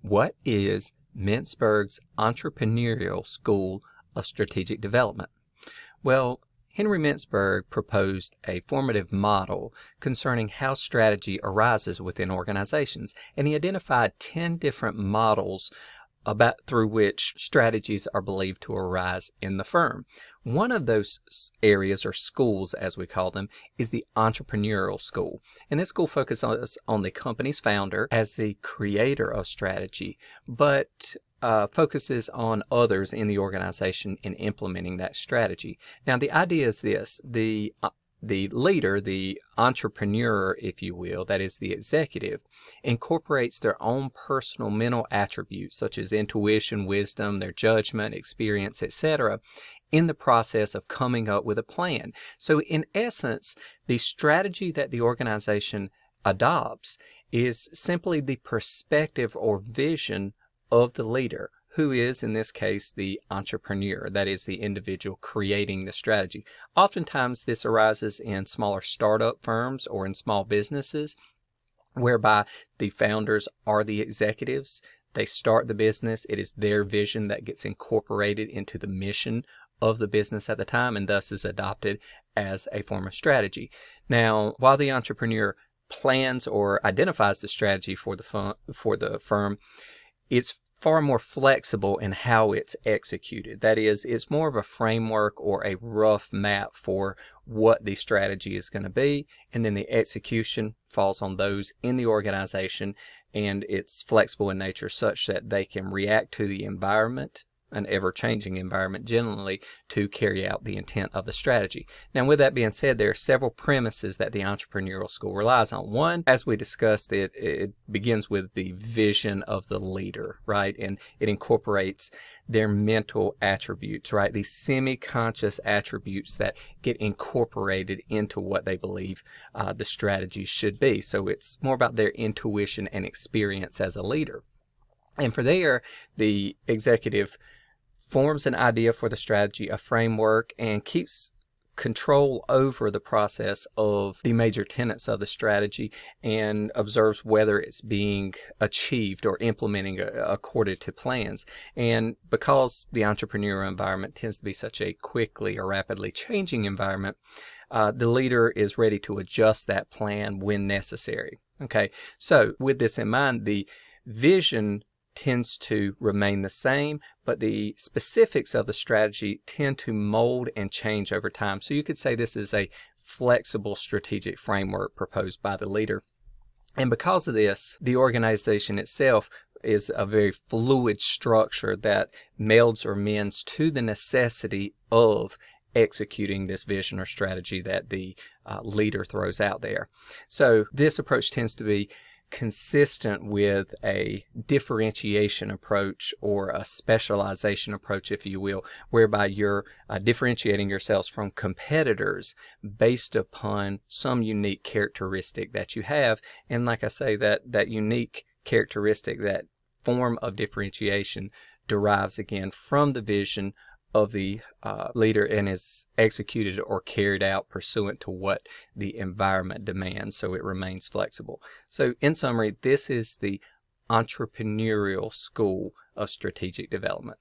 What is Mintzberg's Entrepreneurial School of Strategic Development? Well, Henry Mintzberg proposed a formative model concerning how strategy arises within organizations, and he identified 10 different models through which strategies are believed to arise in the firm. One of those areas, or schools as we call them, is the entrepreneurial school. And this school focuses on the company's founder as the creator of strategy, but focuses on others in the organization in implementing that strategy. Now, the idea is this: the leader, the entrepreneur, if you will, that is the executive, incorporates their own personal mental attributes such as intuition, wisdom, their judgment, experience, etc., in the process of coming up with a plan. So in essence, the strategy that the organization adopts is simply the perspective or vision of the leader, who is, in this case, the entrepreneur, that is the individual creating the strategy. Oftentimes, this arises in smaller startup firms or in small businesses, whereby the founders are the executives. They start the business. It is their vision that gets incorporated into the mission of the business at the time, and thus is adopted as a form of strategy. Now, while the entrepreneur plans or identifies the strategy for the firm, it's far more flexible in how it's executed. That is, it's more of a framework or a rough map for what the strategy is going to be, and then the execution falls on those in the organization, and it's flexible in nature such that they can react to the environment, an ever-changing environment generally, to carry out the intent of the strategy. Now, with that being said, there are several premises that the entrepreneurial school relies on. One, as we discussed, it begins with the vision of the leader, right? And it incorporates their mental attributes, right? These semi-conscious attributes that get incorporated into what they believe the strategy should be. So it's more about their intuition and experience as a leader. And for there, the executive forms an idea for the strategy, a framework, and keeps control over the process of the major tenets of the strategy and observes whether it's being achieved or implementing according to plans. And because the entrepreneurial environment tends to be such a quickly or rapidly changing environment, the leader is ready to adjust that plan when necessary. Okay, so with this in mind, the vision tends to remain the same, but the specifics of the strategy tend to mold and change over time. So you could say this is a flexible strategic framework proposed by the leader. And because of this, the organization itself is a very fluid structure that melds or mends to the necessity of executing this vision or strategy that the leader throws out there. So this approach tends to be consistent with a differentiation approach or a specialization approach, if you will, whereby you're differentiating yourselves from competitors based upon some unique characteristic that you have. And like I say, that unique characteristic, that form of differentiation, derives again from the vision of the leader and is executed or carried out pursuant to what the environment demands, so it remains flexible. So in summary, this is the entrepreneurial school of strategic development.